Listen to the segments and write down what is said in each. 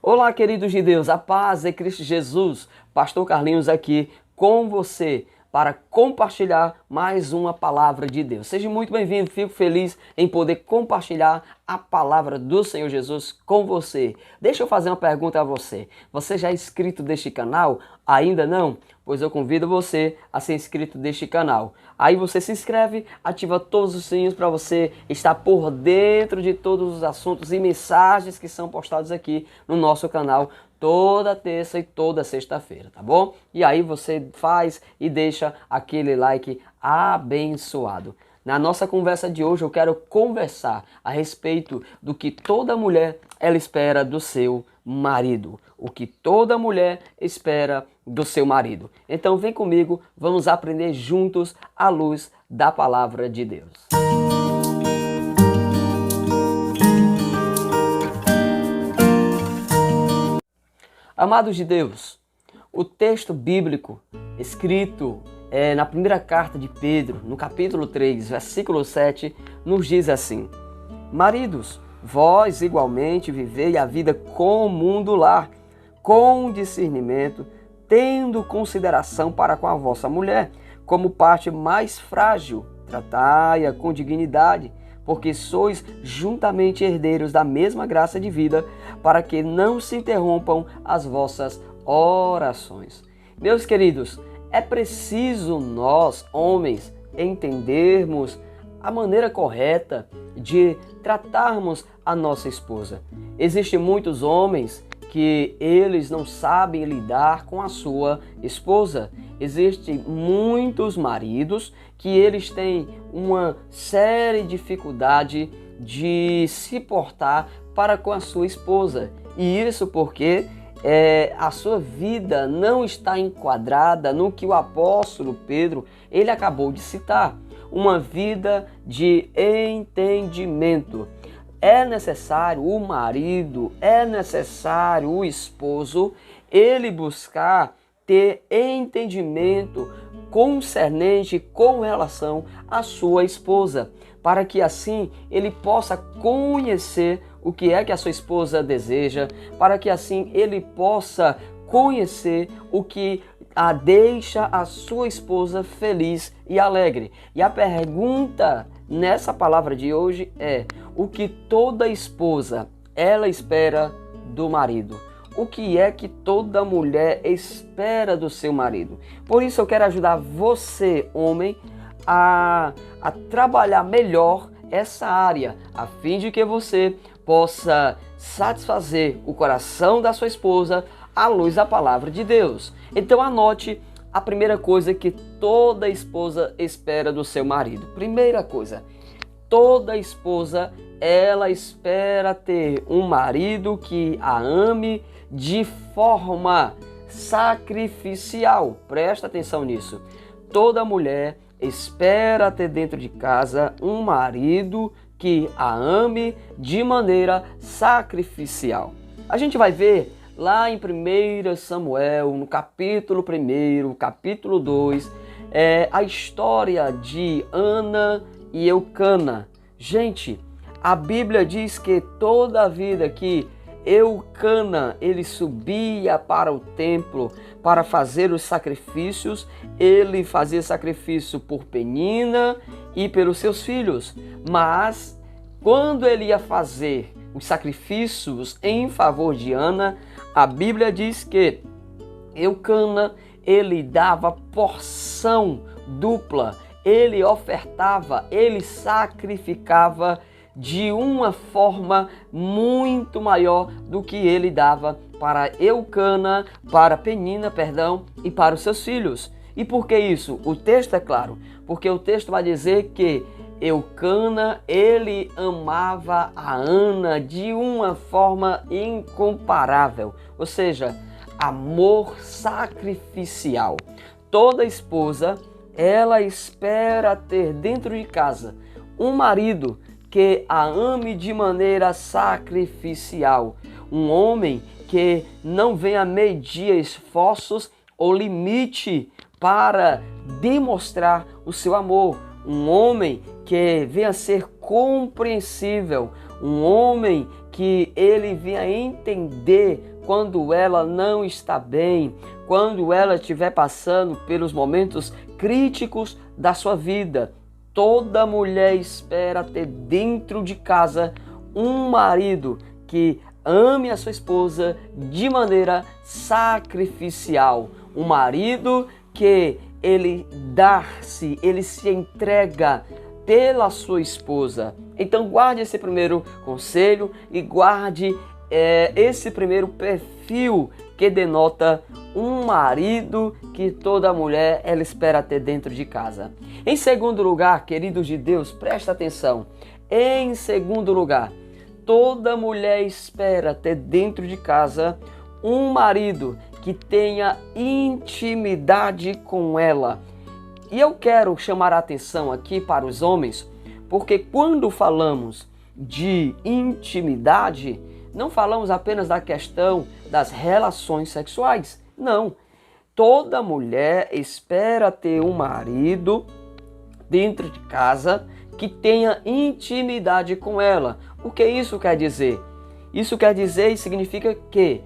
Olá, queridos de Deus, a paz é Cristo Jesus. Pastor Carlinhos aqui com você para compartilhar mais uma palavra de Deus. Seja muito bem-vindo, fico feliz em poder compartilhar a palavra do Senhor Jesus com você. Deixa eu fazer uma pergunta a você. Você já é inscrito deste canal? Ainda não? Pois eu convido você a ser inscrito deste canal. Aí você se inscreve, ativa todos os sininhos para você estar por dentro de todos os assuntos e mensagens que são postados aqui no nosso canal toda terça e toda sexta-feira, tá bom? E aí você faz e deixa aquele like abençoado. Na nossa conversa de hoje eu quero conversar a respeito do que toda mulher ela espera do seu marido. O que toda mulher espera do seu marido. Então vem comigo, vamos aprender juntos à luz da palavra de Deus. Amados de Deus, o texto bíblico escrito na primeira carta de Pedro, no capítulo 3, versículo 7, nos diz assim: Maridos, vós igualmente vivei a vida comum do lar, com discernimento, tendo consideração para com a vossa mulher, como parte mais frágil, tratai-a com dignidade, porque sois juntamente herdeiros da mesma graça de vida, para que não se interrompam as vossas orações. Meus queridos, é preciso nós, homens, entendermos a maneira correta de tratarmos a nossa esposa. Existem muitos homens que eles não sabem lidar com a sua esposa. Existem muitos maridos que eles têm uma séria dificuldade de se portar para com a sua esposa. E isso porque a sua vida não está enquadrada no que o apóstolo Pedro ele acabou de citar. Uma vida de entendimento. É necessário o marido, é necessário o esposo, ele buscar ter entendimento concernente com relação à sua esposa, para que assim ele possa conhecer o que é que a sua esposa deseja, para que assim ele possa conhecer o que deixa a sua esposa feliz e alegre. E a pergunta nessa palavra de hoje é: o que toda esposa ela espera do marido? O que é que toda mulher espera do seu marido? Por isso eu quero ajudar você, homem, a trabalhar melhor essa área, a fim de que você possa satisfazer o coração da sua esposa à luz da palavra de Deus. Então anote a primeira coisa que toda esposa espera do seu marido. Primeira coisa, toda esposa ela espera ter um marido que a ame de forma sacrificial. Presta atenção nisso. Toda mulher espera ter dentro de casa um marido que a ame de maneira sacrificial. A gente vai ver lá em 1 Samuel, no capítulo 1, capítulo 2, a história de Ana e Eucana. Gente, a Bíblia diz que toda a vida que Eucana ele subia para o templo para fazer os sacrifícios, ele fazia sacrifício por Penina e pelos seus filhos. Mas quando ele ia fazer os sacrifícios em favor de Ana, a Bíblia diz que Eucana ele dava porção dupla, ele ofertava, ele sacrificava de uma forma muito maior do que ele dava para Eucana, para Penina, e para os seus filhos. E por que isso? O texto é claro, porque o texto vai dizer que Eucana, ele amava a Ana de uma forma incomparável, ou seja, amor sacrificial. Toda esposa, ela espera ter dentro de casa um marido que a ame de maneira sacrificial. Um homem que não venha medir esforços ou limite para demonstrar o seu amor. Um homem que venha ser compreensível. Um homem que ele venha entender quando ela não está bem, quando ela estiver passando pelos momentos críticos da sua vida. Toda mulher espera ter dentro de casa um marido que ame a sua esposa de maneira sacrificial. Um marido que ele se entrega pela sua esposa. Então guarde esse primeiro conselho e guarde esse primeiro perfil que denota um marido que toda mulher ela espera ter dentro de casa. Em segundo lugar, queridos de Deus, presta atenção. Em segundo lugar, toda mulher espera ter dentro de casa um marido que tenha intimidade com ela. E eu quero chamar a atenção aqui para os homens, porque quando falamos de intimidade, não falamos apenas da questão das relações sexuais. Não. Toda mulher espera ter um marido dentro de casa que tenha intimidade com ela. O que isso quer dizer? Isso quer dizer e significa que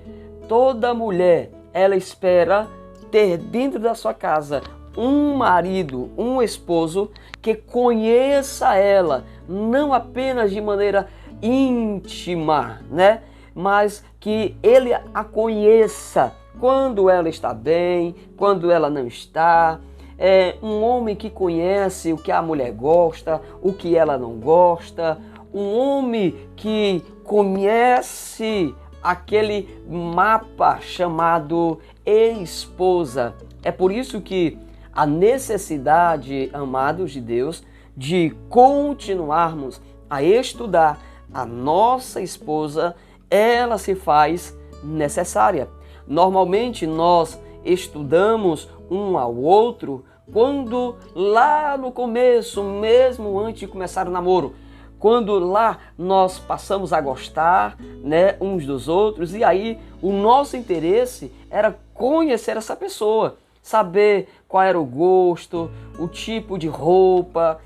toda mulher ela espera ter dentro da sua casa um marido, um esposo que conheça ela, não apenas de maneira íntima, né? Mas que ele a conheça quando ela está bem, quando ela não está. É um homem que conhece o que a mulher gosta, o que ela não gosta. Um homem que conhece aquele mapa chamado esposa. É por isso que a necessidade, amados de Deus, de continuarmos a estudar a nossa esposa, ela se faz necessária. Normalmente nós estudamos um ao outro quando lá no começo, mesmo antes de começar o namoro, quando lá nós passamos a gostar, né, uns dos outros, e aí o nosso interesse era conhecer essa pessoa, saber qual era o gosto, o tipo de roupa,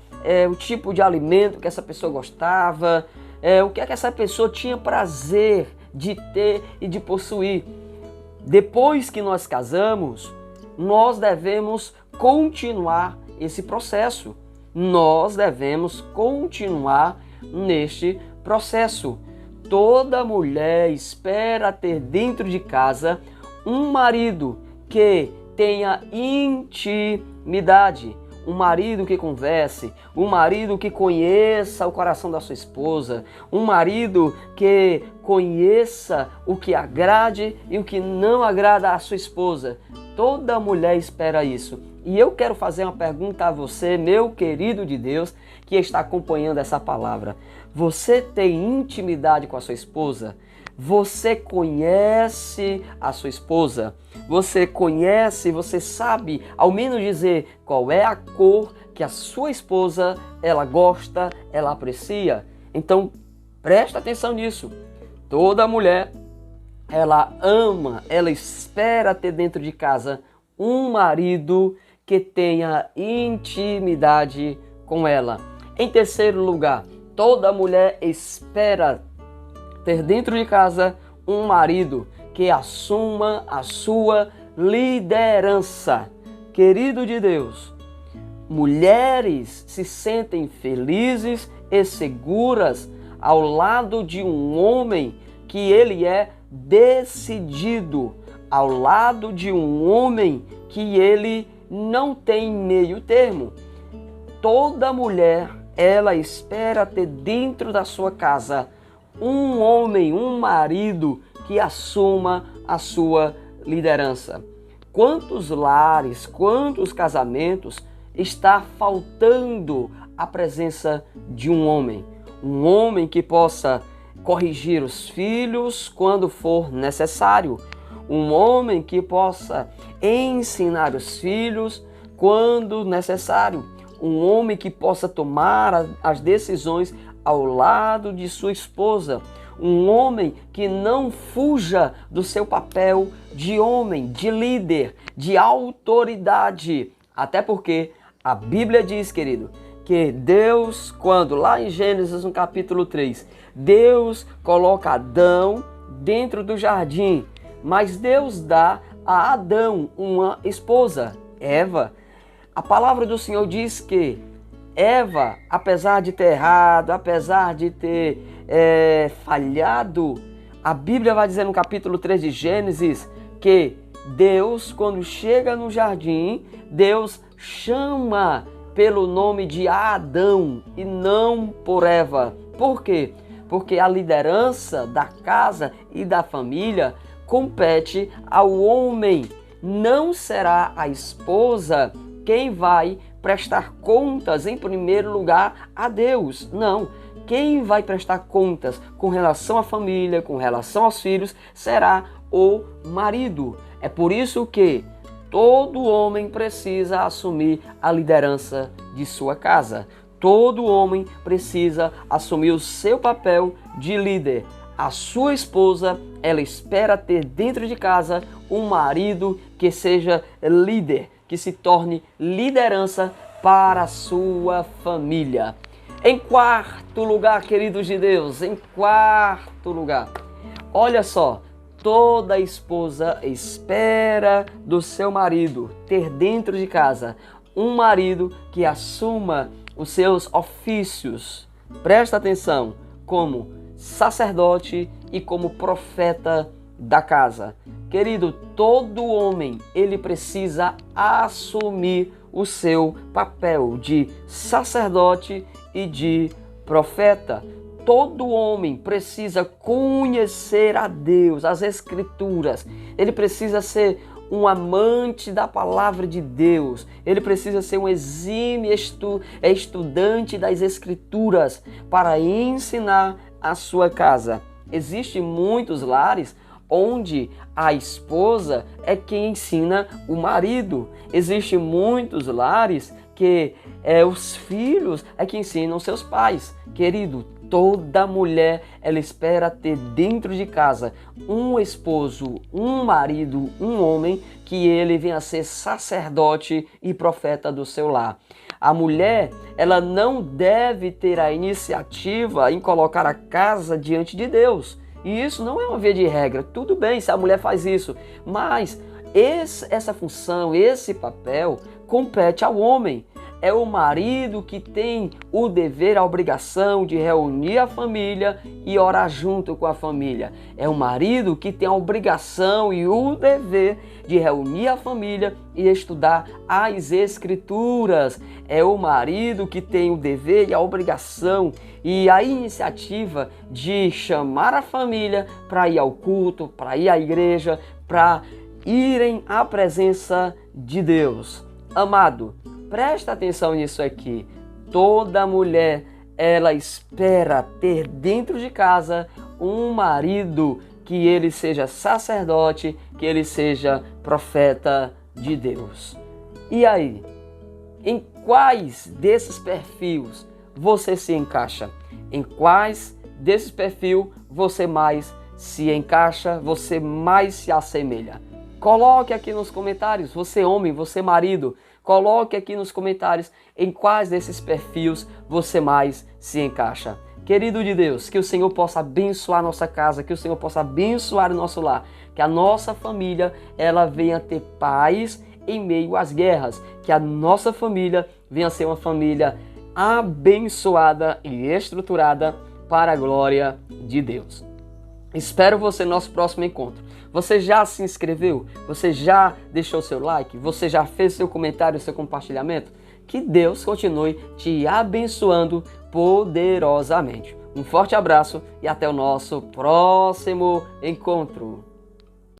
o tipo de alimento que essa pessoa gostava, o que é que essa pessoa tinha prazer de ter e de possuir. Depois que nós casamos, nós devemos continuar esse processo. Nós devemos continuar neste processo. Toda mulher espera ter dentro de casa um marido que tenha intimidade, um marido que converse, um marido que conheça o coração da sua esposa, um marido que conheça o que agrade e o que não agrada à sua esposa. Toda mulher espera isso. E eu quero fazer uma pergunta a você, meu querido de Deus, que está acompanhando essa palavra. Você tem intimidade com a sua esposa? Você conhece a sua esposa? Você conhece, você sabe ao menos dizer qual é a cor que a sua esposa ela gosta, ela aprecia? Então presta atenção nisso. Toda mulher ela ama, ela espera ter dentro de casa um marido que tenha intimidade com ela. Em terceiro lugar, toda mulher espera ter dentro de casa um marido que assuma a sua liderança. Querido de Deus, mulheres se sentem felizes e seguras ao lado de um homem que ele é decidido, ao lado de um homem que ele não tem meio termo. Toda mulher, ela espera ter dentro da sua casa um homem, um marido que assuma a sua liderança. Quantos lares, quantos casamentos está faltando a presença de um homem? Um homem que possa corrigir os filhos quando for necessário. Um homem que possa ensinar os filhos quando necessário. Um homem que possa tomar as decisões ao lado de sua esposa. Um homem que não fuja do seu papel de homem, de líder, de autoridade. Até porque a Bíblia diz, querido, que que Deus, quando lá em Gênesis no capítulo 3, Deus coloca Adão dentro do jardim, mas Deus dá a Adão uma esposa, Eva. A palavra do Senhor diz que Eva, apesar de ter errado, apesar de ter falhado, a Bíblia vai dizer no capítulo 3 de Gênesis que Deus, quando chega no jardim, Deus chama pelo nome de Adão e não por Eva. Por quê? Porque a liderança da casa e da família compete ao homem. Não será a esposa quem vai prestar contas em primeiro lugar a Deus. Não. Quem vai prestar contas com relação à família, com relação aos filhos, será o marido. É por isso que todo homem precisa assumir a liderança de sua casa. Todo homem precisa assumir o seu papel de líder. A sua esposa, ela espera ter dentro de casa um marido que seja líder, que se torne liderança para a sua família. Em quarto lugar, queridos de Deus, em quarto lugar, olha só, toda esposa espera do seu marido ter dentro de casa um marido que assuma os seus ofícios. Presta atenção, como sacerdote e como profeta da casa. Querido, todo homem, ele precisa assumir o seu papel de sacerdote e de profeta. Todo homem precisa conhecer a Deus, as Escrituras. Ele precisa ser um amante da palavra de Deus. Ele precisa ser um exímio estudante das Escrituras para ensinar a sua casa. Existem muitos lares onde a esposa é quem ensina o marido. Existem muitos lares que os filhos é que ensinam seus pais. Querido, toda mulher, ela espera ter dentro de casa um esposo, um marido, um homem que ele venha a ser sacerdote e profeta do seu lar. A mulher, ela não deve ter a iniciativa em colocar a casa diante de Deus. E isso não é uma via de regra. Tudo bem se a mulher faz isso, mas essa função, esse papel compete ao homem. É o marido que tem o dever, a obrigação de reunir a família e orar junto com a família. É o marido que tem a obrigação e o dever de reunir a família e estudar as Escrituras. É o marido que tem o dever e a obrigação e a iniciativa de chamar a família para ir ao culto, para ir à igreja, para irem à presença de Deus. Amado, presta atenção nisso aqui. Toda mulher, ela espera ter dentro de casa um marido que ele seja sacerdote, que ele seja profeta de Deus. E aí? Em quais desses perfis você se encaixa? Em quais desses perfis você mais se encaixa, você mais se assemelha? Coloque aqui nos comentários, você homem, você marido, coloque aqui nos comentários em quais desses perfis você mais se encaixa. Querido de Deus, que o Senhor possa abençoar a nossa casa, que o Senhor possa abençoar o nosso lar, que a nossa família ela venha ter paz em meio às guerras, que a nossa família venha ser uma família abençoada e estruturada para a glória de Deus. Espero você no nosso próximo encontro. Você já se inscreveu? Você já deixou seu like? Você já fez seu comentário, seu compartilhamento? Que Deus continue te abençoando poderosamente. Um forte abraço e até o nosso próximo encontro.